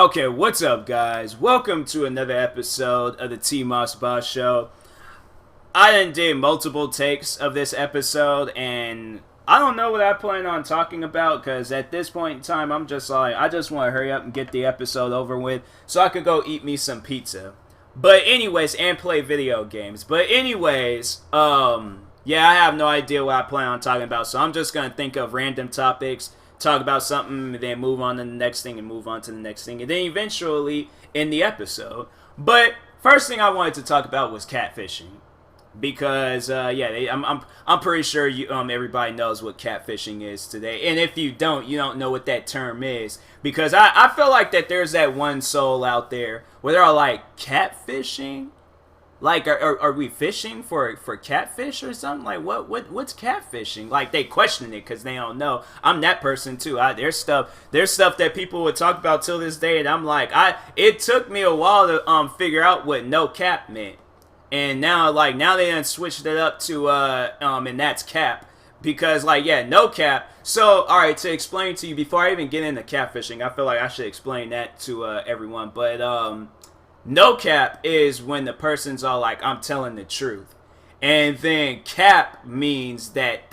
Okay, what's up, guys? Welcome to another episode of the TMossBoss show. I done did multiple takes of this episode, and I don't know what I plan on talking about, because at this point in time, I'm just like, I just want to hurry up and get the episode over with, so I could go eat me some pizza. But anyways, and play video games. But anyways, yeah, I have no idea what I plan on talking about, so I'm just going to think of random topics, talk about something, and then move on to the next thing, and move on to the next thing, and then eventually end the episode. But first thing I wanted to talk about was catfishing, because I'm pretty sure everybody knows what catfishing is today, and if you don't know what that term is, because I feel like that there's that one soul out there where they're all like, catfishing. Like, are we fishing for catfish or something? Like, what's catfishing? Like, they question it because they don't know. I'm that person too. There's stuff that people would talk about till this day, and I'm like, it took me a while to figure out what no cap meant, and now they done switched it up to and that's cap, because no cap. So all right, to explain to you before I even get into catfishing, I feel like I should explain that to everyone, but no cap is when the person's all like, I'm telling the truth. And then cap means that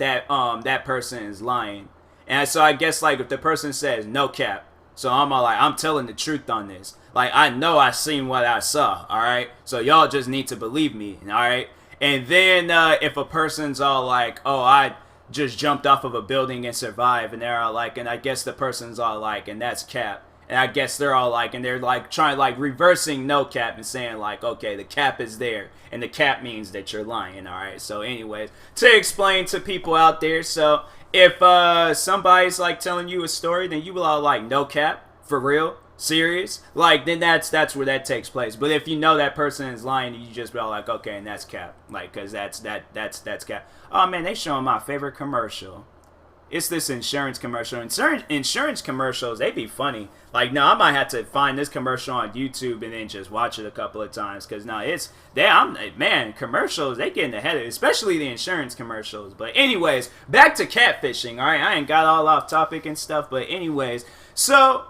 person is lying. And so I guess if the person says no cap, so I'm all like, I'm telling the truth on this. Like, I know I seen what I saw, alright? So y'all just need to believe me, alright? And then if a person's all like, oh, I just jumped off of a building and survived, and they're all like, and I guess the person's all like, and that's cap. And I guess they're all like, and they're like trying reversing no cap and saying like, okay, the cap is there, and the cap means that you're lying, alright? So anyways, to explain to people out there, so if somebody's telling you a story, then you will all like, no cap, for real, serious, then that's where that takes place. But if you know that person is lying, you just be all like, okay, and that's cap, cause that's cap. Oh man, they showing my favorite commercial. It's this insurance commercial. Insurance commercials, they be funny. No, I might have to find this commercial on YouTube and then just watch it a couple of times. Because, no, commercials, they getting ahead of it. Especially the insurance commercials. But anyways, back to catfishing, alright? I ain't got all off topic and stuff. But anyways, so,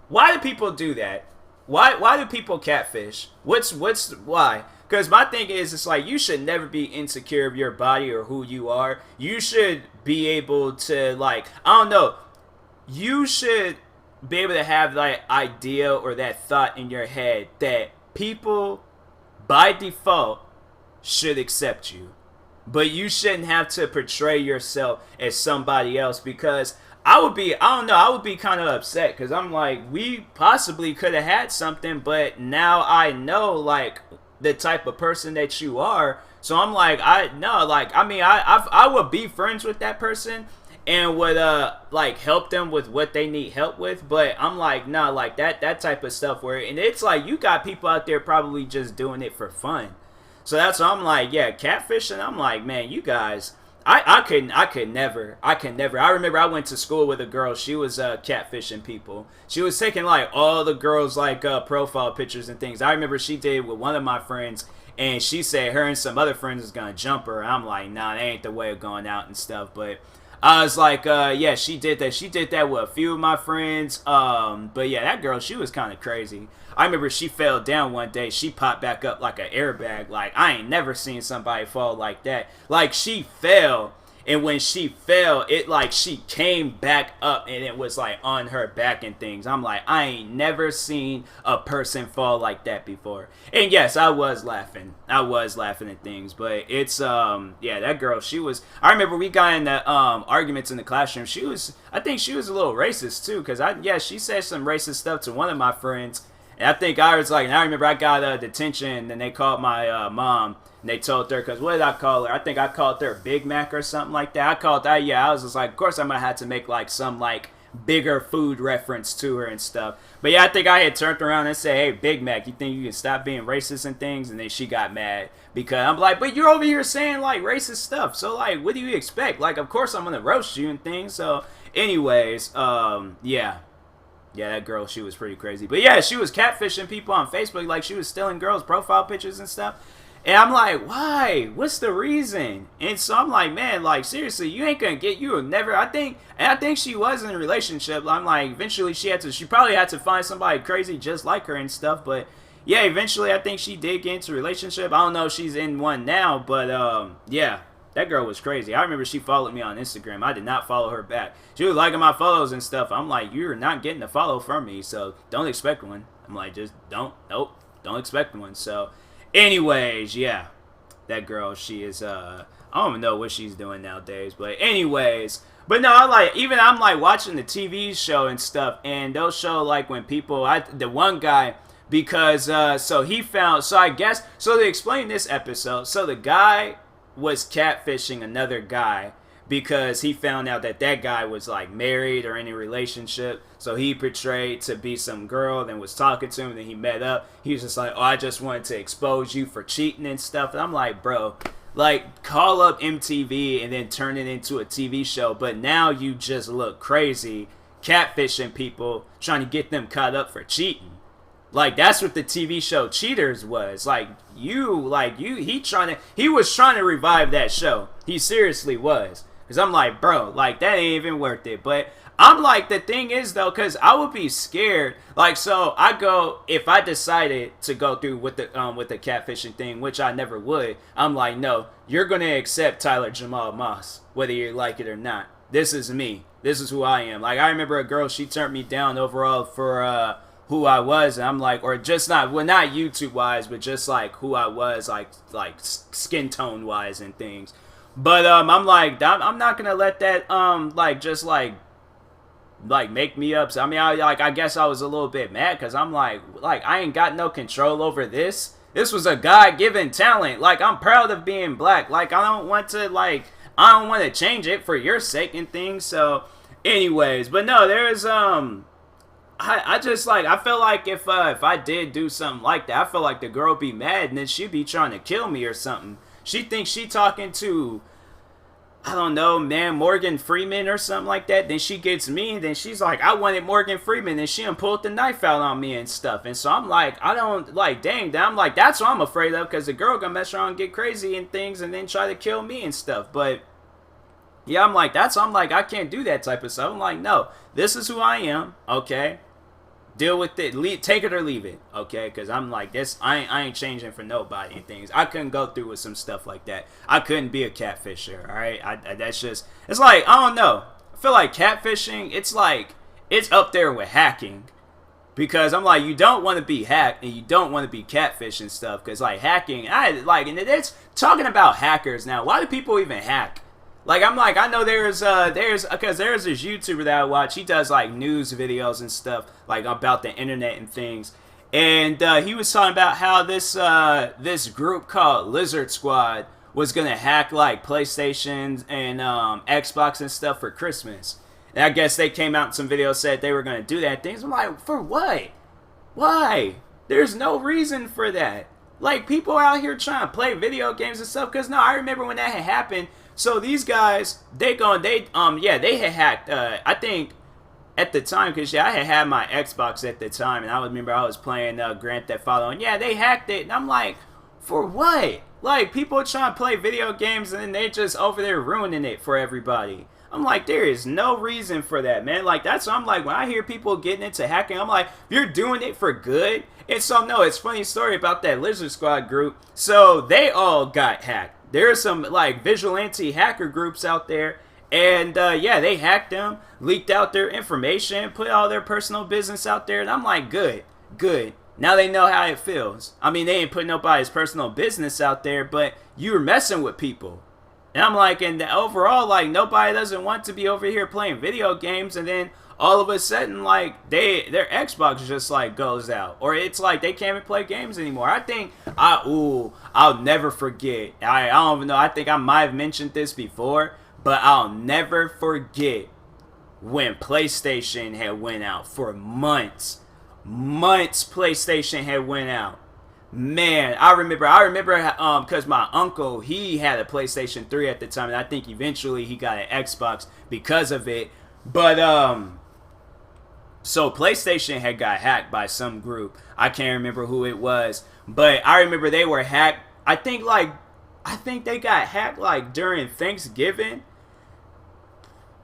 why do people do that? Why do people catfish? Why? Because my thing is, it's you should never be insecure of your body or who you are. You should be able to, I don't know. You should be able to have that idea or that thought in your head that people, by default, should accept you. But you shouldn't have to portray yourself as somebody else, because I would be kind of upset, because I'm like, we possibly could have had something, but now I know, the type of person that you are. So I'm like, I would be friends with that person and would help them with what they need help with, but I'm like, nah, that type of stuff where, and it's you got people out there probably just doing it for fun. So that's why I'm like, yeah, catfishing. I'm like, man, you guys, I could never. I remember I went to school with a girl. She was catfishing people. She was taking all the girls profile pictures and things. I remember she did with one of my friends, and she said her and some other friends was gonna jump her. I'm like, nah, that ain't the way of going out and stuff. But I was like, yeah, she did that. She did that with a few of my friends. But yeah, that girl, she was kind of crazy. I remember she fell down one day. She popped back up like an airbag. I ain't never seen somebody fall like that. She fell, and when she fell, it she came back up, and it was on her back and things. I'm like, I ain't never seen a person fall like that before. And yes, I was laughing. At things, but it's yeah, that girl, she was. I remember we got in the arguments in the classroom. I think she was a little racist too, because she said some racist stuff to one of my friends. And I think I was and I remember I got detention, and they called my mom, and they told her, because what did I call her? I think I called her Big Mac or something like that. I was just like, of course I'm going to have to make some bigger food reference to her and stuff. But yeah, I think I had turned around and said, hey, Big Mac, you think you can stop being racist and things? And then she got mad, because I'm like, but you're over here saying racist stuff. So what do you expect? Of course I'm going to roast you and things. So anyways, yeah. Yeah, that girl, she was pretty crazy. But yeah, she was catfishing people on Facebook. She was stealing girls' profile pictures and stuff. And I'm like, why? What's the reason? And so I'm like, man, like seriously, you ain't gonna get, you will never. I think she was in a relationship. I'm like, eventually she probably had to find somebody crazy just like her and stuff. But yeah, eventually I think she did get into a relationship. I don't know if she's in one now, but yeah, that girl was crazy. I remember she followed me on Instagram. I did not follow her back. She was liking my photos and stuff. I'm like, you're not getting a follow from me, so don't expect one. I'm like, just don't expect one. So. Anyways, yeah, that girl, she is, I don't even know what she's doing nowadays, but anyways, but no, I'm like watching the TV show and stuff, and they'll show, like, when people, the one guy, because, so I guess, so they explain this episode, so the guy was catfishing another guy, because he found out that guy was, like, married or in a relationship. So he portrayed to be some girl, then was talking to him, then he met up. He was just like, oh, I just wanted to expose you for cheating and stuff. And I'm like, bro, like, call up MTV and then turn it into a TV show. But now you just look crazy catfishing people, trying to get them caught up for cheating. Like, that's what the TV show Cheaters was. He was trying to revive that show. He seriously was. Because I'm like, bro, like, that ain't even worth it. But I'm like, the thing is, though, because I would be scared. Like, so if I decided to go through with the catfishing thing, which I never would, I'm like, no, you're going to accept Tyler Jamal Moss, whether you like it or not. This is me. This is who I am. Like, I remember a girl, she turned me down overall for who I was. And I'm like, or just not YouTube-wise, but just, like, who I was, like skin tone-wise and things. But I'm like, I'm not gonna let that make me upset. I mean, I guess I was a little bit mad because I'm like I ain't got no control over this. This was a God-given talent. Like, I'm proud of being black. Like, I don't want to change it for your sake and things. So, anyways, but no, there's I just I feel like if I did do something like that, I feel like the girl would be mad and then she'd be trying to kill me or something. She thinks she talking to, I don't know, man, Morgan Freeman or something like that. Then she gets me, and then she's like, I wanted Morgan Freeman, and she done pulled the knife out on me and stuff. And so I'm like, I don't, like, dang, I'm like, that's what I'm afraid of, because the girl gonna mess around and get crazy and things, and then try to kill me and stuff. But yeah, I'm like, I can't do that type of stuff. I'm like, no, this is who I am, okay? Deal with it. Take it or leave it, okay? Because I'm like, this, I ain't changing for nobody and things. I couldn't go through with some stuff like that. I couldn't be a catfisher, all right? That's just, it's like, I don't know. I feel like catfishing, it's like, it's up there with hacking. Because I'm like, you don't want to be hacked and you don't want to be catfish and stuff. Because, like, hacking, and it's talking about hackers now. Why do people even hack? Like, I'm like, I know there's this YouTuber that I watch. He does, like, news videos and stuff, like, about the internet and things. And he was talking about how this group called Lizard Squad was going to hack, like, PlayStations and Xbox and stuff for Christmas. And I guess they came out in some videos, said they were going to do that. Things. I'm like, for what? Why? There's no reason for that. Like, people out here trying to play video games and stuff. Because, no, I remember when that had happened. So these guys, they had hacked, I think, at the time, because, yeah, I had my Xbox at the time, and I remember I was playing Grand Theft Auto, and, yeah, they hacked it, and I'm like, for what? Like, people trying to play video games, and then they just over there ruining it for everybody. I'm like, there is no reason for that, man. Like, that's what I'm like, when I hear people getting into hacking, I'm like, you're doing it for good? And so, no, it's a funny story about that Lizard Squad group. So, they all got hacked. There are some, like, vigilante hacker groups out there, and, yeah, they hacked them, leaked out their information, put all their personal business out there, and I'm like, good. Now they know how it feels. I mean, they ain't putting nobody's personal business out there, but you were messing with people. And I'm like, and overall, like, nobody doesn't want to be over here playing video games, and then all of a sudden, like, their Xbox just, like, goes out. Or it's like they can't even play games anymore. I think, I'll never forget. I don't even know. I think I might have mentioned this before, but I'll never forget when PlayStation had went out for months. PlayStation had went out. Man, I remember, because my uncle, he had a PlayStation 3 at the time, and I think eventually he got an Xbox because of it. But, so PlayStation had got hacked by some group. I can't remember who it was, but I remember they were hacked. I think they got hacked like during Thanksgiving.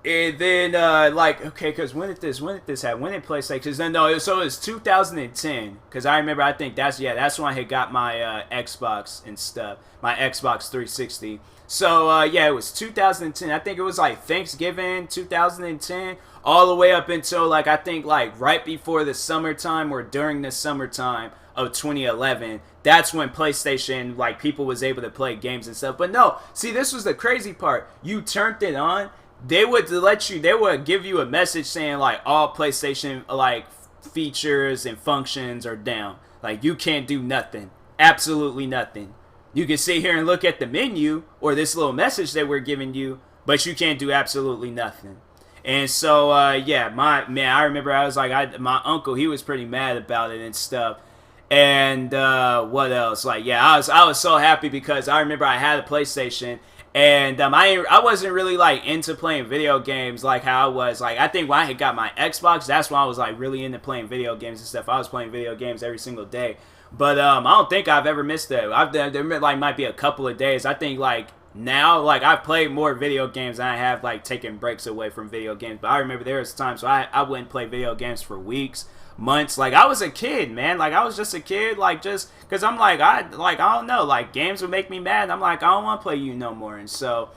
And then, like, okay, because when did this happen? When did PlayStation? Because then, no, so it was 2010. Because I remember, I think that's when I had got my Xbox and stuff, my Xbox 360. So, yeah, it was 2010. I think it was like Thanksgiving 2010, all the way up until, like, I think, like, right before the summertime or during the summertime of 2011. That's when PlayStation, like, people was able to play games and stuff. But no, see, this was the crazy part. You turned it on. They would give you a message saying like all PlayStation like features and functions are down. Like you can't do nothing. Absolutely nothing. You can sit here and look at the menu or this little message that we're giving you, but you can't do absolutely nothing. And so yeah, I remember I was like my uncle, he was pretty mad about it and stuff. And what else? Like yeah, I was so happy because I remember I had a PlayStation. And I wasn't really like into playing video games like how I was. Like I think when I had got my Xbox, that's when I was like really into playing video games and stuff. I was playing video games every single day. But I don't think I've ever missed that. There like might be a couple of days. I think like now like I've played more video games than I have like taken breaks away from video games. But I remember there was times so I wouldn't play video games for weeks, months. Like I was a kid, man. Like I was just a kid, like just because I'm like I don't know, like games would make me mad. And I'm like I don't want to play you no more. And so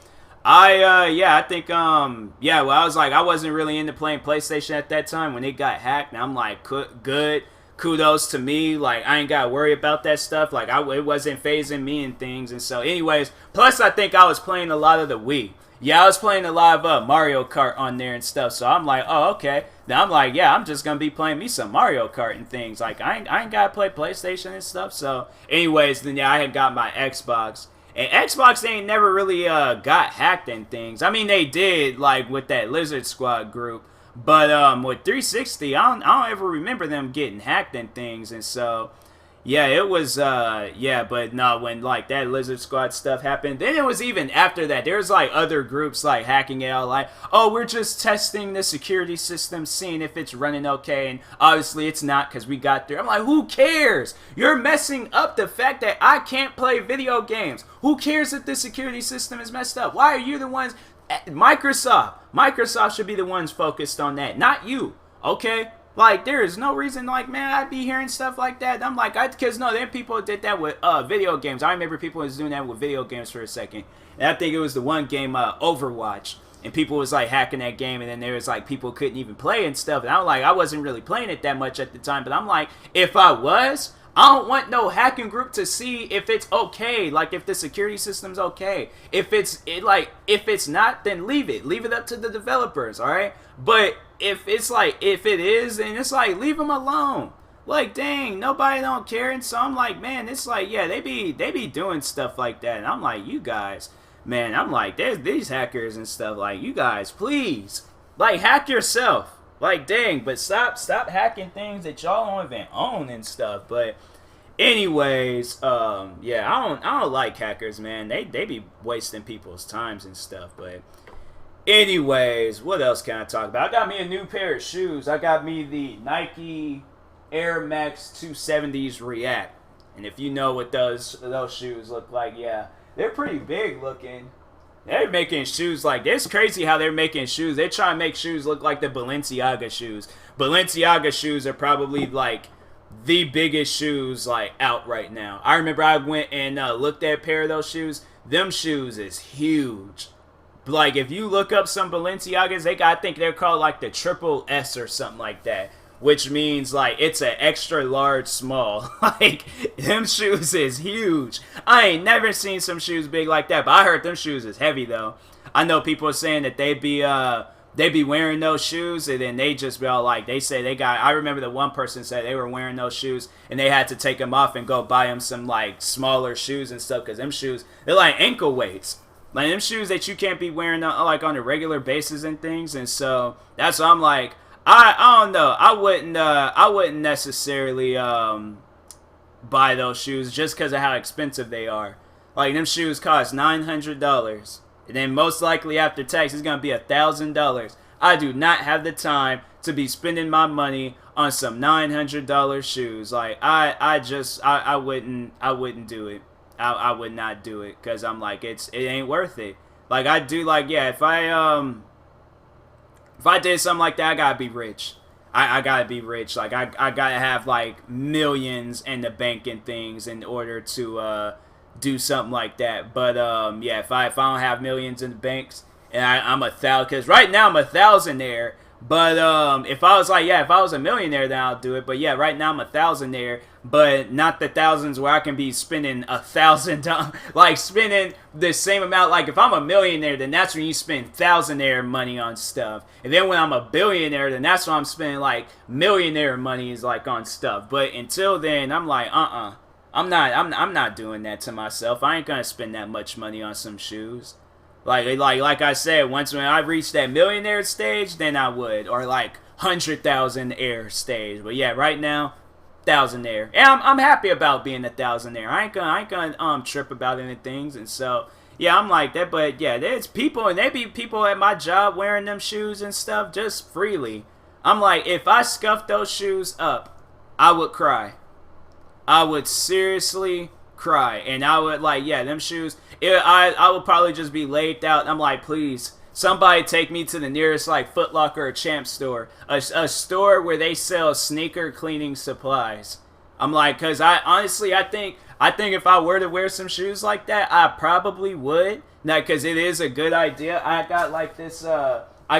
I think yeah, well I was like I wasn't really into playing PlayStation at that time when it got hacked. And I'm like good, kudos to me. Like I ain't gotta worry about that stuff. Like it wasn't phasing me and things. And so anyways, plus I think I was playing a lot of the Wii. Yeah, I was playing a lot of Mario Kart on there and stuff. So I'm like, oh, okay. Then I'm like, yeah, I'm just going to be playing me some Mario Kart and things. Like, I ain't got to play PlayStation and stuff. So, anyways, then, yeah, I had got my Xbox. And Xbox, they ain't never really got hacked and things. I mean, they did, like, with that Lizard Squad group. But with 360, I don't ever remember them getting hacked and things. And so... yeah, it was, yeah, but no, when, like, that Lizard Squad stuff happened, then it was even after that, there's, like, other groups, like, hacking it out, like, oh, we're just testing the security system, seeing if it's running okay, and obviously it's not, because we got through. I'm like, who cares? You're messing up the fact that I can't play video games. Who cares if the security system is messed up? Why are you the ones, Microsoft should be the ones focused on that, not you, okay? Like, there is no reason, like, man, I'd be hearing stuff like that. I'm like, because no, then people did that with video games. I remember people was doing that with video games for a second. And I think it was the one game, Overwatch. And people was, like, hacking that game. And then there was, like, people couldn't even play and stuff. And I'm like, I wasn't really playing it that much at the time. But I'm like, if I was, I don't want no hacking group to see if it's okay. Like, if the security system's okay. If it's not, then leave it. Leave it up to the developers, all right? But... if it is, then it's like, leave them alone. Like, dang, nobody don't care. And so I'm like, man, it's like, yeah, they be doing stuff like that. And I'm like, you guys, man, I'm like, there's these hackers and stuff. Like, you guys, please, like, hack yourself. Like, dang, but stop hacking things that y'all don't even own and stuff. But anyways, yeah, I don't like hackers, man. They be wasting people's times and stuff. But anyways, what else can I talk about? I got me a new pair of shoes. I got me the Nike Air Max 270s React. And if you know what those shoes look like, yeah, they're pretty big looking. They're making shoes like, it's crazy how they're making shoes. They're trying to make shoes look like the Balenciaga shoes. Balenciaga shoes are probably like the biggest shoes like out right now. I remember I went and looked at a pair of those shoes. Them shoes is huge. Like, if you look up some Balenciagas, I think they're called, like, the Triple S or something like that. Which means, like, it's an extra large small. Like, them shoes is huge. I ain't never seen some shoes big like that. But I heard them shoes is heavy, though. I know people are saying that they be wearing those shoes. And then they just be all, like, they say they got... I remember the one person said they were wearing those shoes. And they had to take them off and go buy them some, like, smaller shoes and stuff. Because them shoes, they're like ankle weights. Like, them shoes that you can't be wearing, like, on a regular basis and things. And so, that's why I'm like, I don't know. I wouldn't necessarily, buy those shoes just because of how expensive they are. Like, them shoes cost $900. And then most likely after tax, it's going to be $1,000. I do not have the time to be spending my money on some $900 shoes. Like, I wouldn't do it. I would not do it because I'm like it ain't worth it. Like I do like yeah if I did something like that I gotta be rich. I gotta be rich. Like I gotta have like millions in the bank and things in order to do something like that. But yeah, if I don't have millions in the banks and I'm 1,000, because right now I'm a thousandaire. But if I was like if I was a millionaire then I'll do it. But yeah, right now I'm a thousandaire, but not the thousands where I can be spending $1,000 like spending the same amount. Like if I'm a millionaire then that's when you spend thousandaire money on stuff, and then when I'm a billionaire then that's when I'm spending like millionaire money is like on stuff. But until then I'm like I'm not doing that to myself. I ain't gonna spend that much money on some shoes. Like I said, once when I reach that millionaire stage, then I would, or like 100,000 air stage. But yeah, right now, thousandaire, and I'm happy about being a thousandaire. I ain't gonna trip about any things, and so yeah, I'm like that. But yeah, there's people, and they be people at my job wearing them shoes and stuff just freely. I'm like, if I scuffed those shoes up, I would cry. I would seriously cry, and I would like them shoes. I would probably just be laid out. I'm like, please, somebody take me to the nearest like Foot Locker or Champ store, a store where they sell sneaker cleaning supplies. I'm like, cause I think if I were to wear some shoes like that, I probably would. Now, cause it is a good idea. I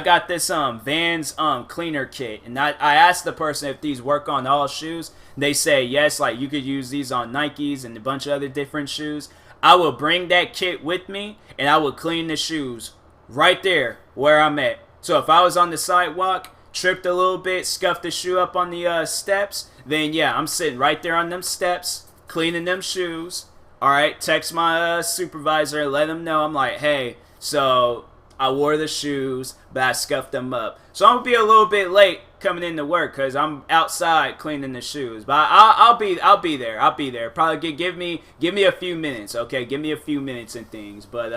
got this Vans cleaner kit, and I asked the person if these work on all shoes. They say yes, like you could use these on Nikes and a bunch of other different shoes. I will bring that kit with me, and I will clean the shoes right there where I'm at. So if I was on the sidewalk, tripped a little bit, scuffed the shoe up on the steps, then yeah, I'm sitting right there on them steps, cleaning them shoes. All right, text my supervisor and let them know. I'm like, hey, so I wore the shoes, but I scuffed them up. So I'm gonna be a little bit late coming into work because I'm outside cleaning the shoes. But I'll be there. I'll be there. Probably give me a few minutes. Okay, give me a few minutes and things. But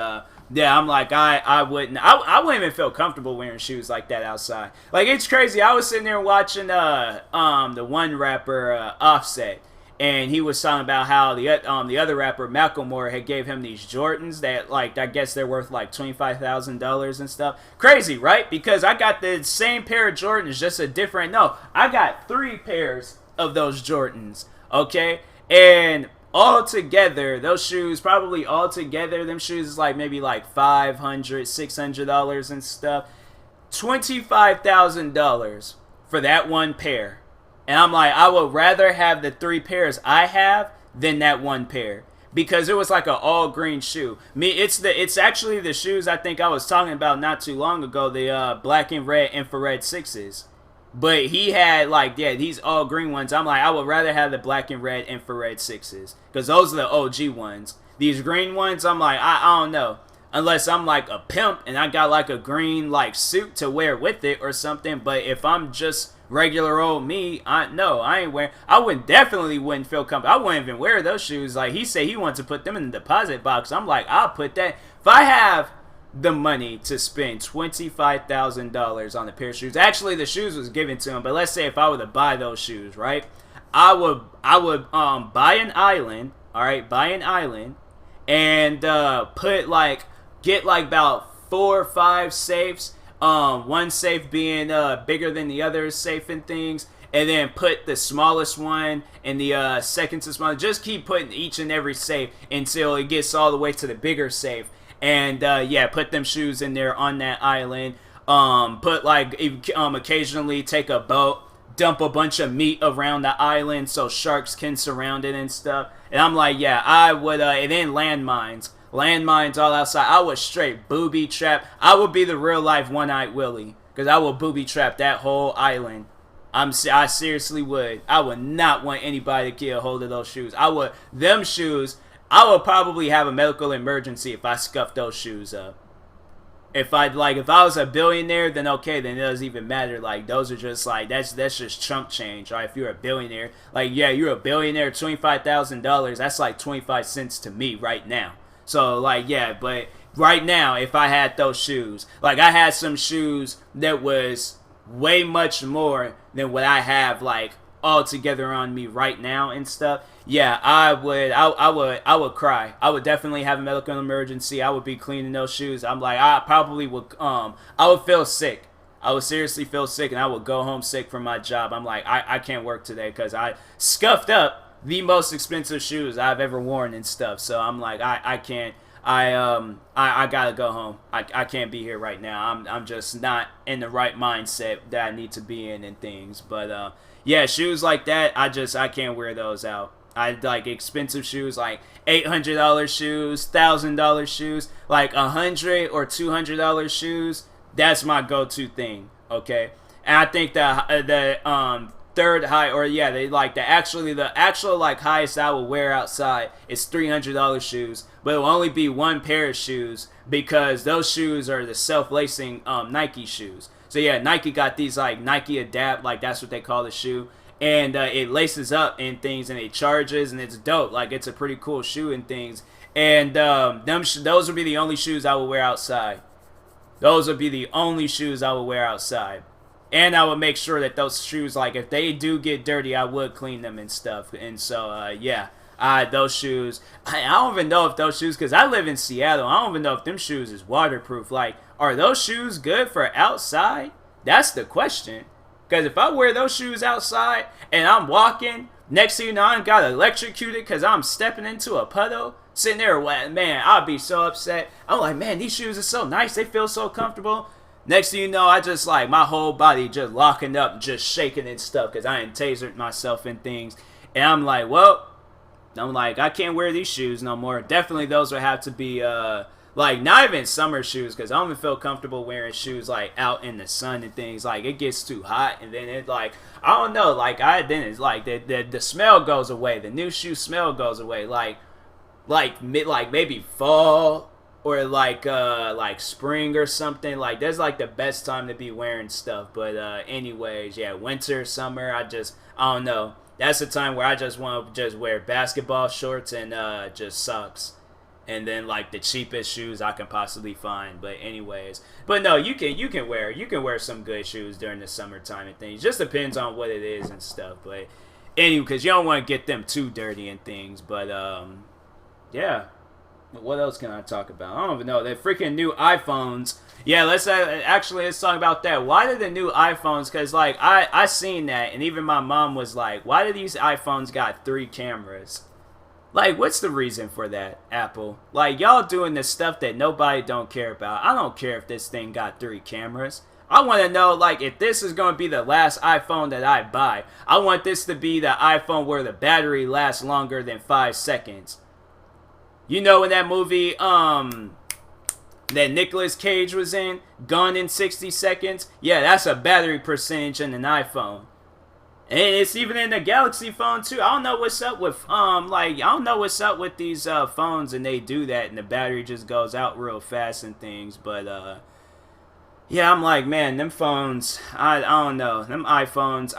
yeah, I'm like I wouldn't even feel comfortable wearing shoes like that outside. Like it's crazy. I was sitting there watching the one rapper Offset. And he was talking about how the other rapper Macklemore had gave him these Jordans that like I guess they're worth like $25,000 and stuff. Crazy, right? Because I got the same pair of Jordans, just a different. No, I got 3 pairs of those Jordans. Okay, and all together, those shoes probably all together, them shoes is like maybe like $500, $600 and stuff. $25,000 for that one pair. And I'm like, I would rather have the 3 pairs I have than that one pair. Because it was like an all green shoe. It's actually the shoes I think I was talking about not too long ago, the black and red infrared 6s. But he had like, these all green ones. I'm like, I would rather have the black and red infrared 6s. Because those are the OG ones. These green ones, I'm like, I don't know. Unless I'm like a pimp and I got like a green like suit to wear with it or something. But if I'm just regular old me, I ain't wearing. I definitely wouldn't feel comfortable. I wouldn't even wear those shoes. Like he said, he wants to put them in the deposit box. I'm like, I'll put that. If I have the money to spend $25,000 on a pair of shoes. Actually, the shoes was given to him. But let's say if I were to buy those shoes, right? I would buy an island. All right, buy an island, and get like about 4 or 5 safes. One safe being bigger than the other safe and things, and then put the smallest one and the second to smallest. Just keep putting each and every safe until it gets all the way to the bigger safe, and put them shoes in there on that island. Occasionally take a boat, dump a bunch of meat around the island so sharks can surround it and stuff. And I'm like, I would, and then landmines all outside. I would straight booby trap. I would be the real life One-Eyed Willie, because I would booby trap that whole island. I seriously would. I would not want anybody to get a hold of those shoes. I would probably have a medical emergency if I scuffed those shoes up. If I was a billionaire, then okay, then it doesn't even matter. Like those are just like that's just chump change, right? If you're a billionaire, you're a billionaire, $25,000. That's like 25 cents to me right now. So, but right now, if I had those shoes, I had some shoes that was way much more than what I have, all together on me right now and stuff, yeah, I would cry. I would definitely have a medical emergency. I would be cleaning those shoes. I'm like, I probably would I would feel sick. I would seriously feel sick, and I would go home sick from my job. I'm like, I can't work today because I scuffed up the most expensive shoes I've ever worn and stuff. So I'm like, I can't. I gotta go home. I can't be here right now. I'm just not in the right mindset that I need to be in and things. But yeah, shoes like that, I can't wear those out. I like expensive shoes, like $800 shoes, $1,000 shoes, like $100 or $200 shoes. That's my go-to thing. Okay, and I think the third high, or yeah, the actual like highest I will wear outside is $300 shoes, but it will only be one pair of shoes because those shoes are the self-lacing Nike shoes. So yeah, Nike got these like Nike Adapt, like that's what they call the shoe, and it laces up and things, and it charges, and it's dope. Like it's a pretty cool shoe and things, and those would be the only shoes I will wear outside. Those would be the only shoes I will wear outside. And I would make sure that those shoes, like, if they do get dirty, I would clean them and stuff. And so, yeah, those shoes, I don't even know if those shoes, because I live in Seattle, I don't even know if them shoes is waterproof. Like, are those shoes good for outside? That's the question. Because if I wear those shoes outside and I'm walking, next thing you know, I got electrocuted because I'm stepping into a puddle, sitting there, man, I'd be so upset. I'm like, man, these shoes are so nice. They feel so comfortable. Next thing you know, I just like my whole body just locking up, just shaking and stuff because I ain't tasered myself and things. And I'm like, well, I can't wear these shoes no more. Definitely those would have to be like not even summer shoes because I don't even feel comfortable wearing shoes like out in the sun and things. Like it gets too hot and then it like, I don't know, like then it's like the smell goes away. The new shoe smell goes away. Like maybe fall or like spring or something. Like that's like the best time to be wearing stuff. But anyways, yeah, winter, summer, I don't know. That's the time where I just want to just wear basketball shorts and just socks. And then like the cheapest shoes I can possibly find. But anyways, but no, you can wear some good shoes during the summertime and things. Just depends on what it is and stuff. But anyway, because you don't want to get them too dirty and things. But yeah. What else can I talk about? I don't even know. The freaking new iPhones. Yeah, let's talk about that. Why did the new iPhones? Because like I seen that, and even my mom was like, "Why do these iPhones got 3 cameras?" Like, what's the reason for that, Apple? Like, y'all doing this stuff that nobody don't care about. I don't care if this thing got 3 cameras. I want to know, like, if this is going to be the last iPhone that I buy. I want this to be the iPhone where the battery lasts longer than 5 seconds. You know, in that movie that Nicolas Cage was in, Gone in 60 Seconds? Yeah, that's a battery percentage in an iPhone. And it's even in the Galaxy phone too. I don't know what's up with these phones and they do that and the battery just goes out real fast and things, but yeah, I'm like, man, them phones, I don't know. Them iPhones,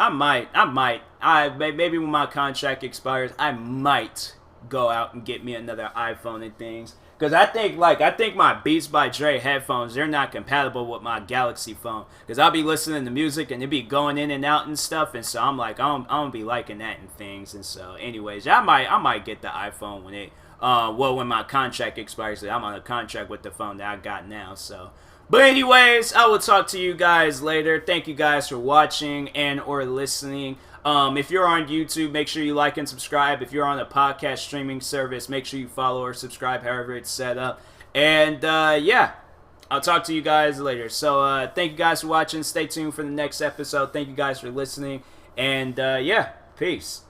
maybe when my contract expires, I might go out and get me another iPhone and things. Because I think my Beats by Dre headphones, they're not compatible with my Galaxy phone. Because I'll be listening to music and it be going in and out and stuff. And so I'm like, I don't be liking that and things. And so anyways, I might get the iPhone when my contract expires. I'm on a contract with the phone that I got now. So, but anyways, I will talk to you guys later. Thank you guys for watching and or listening. If you're on YouTube, make sure you like and subscribe. If you're on a podcast streaming service, make sure you follow or subscribe, however it's set up. And yeah, I'll talk to you guys later. So thank you guys for watching. Stay tuned for the next episode. Thank you guys for listening. And yeah, peace.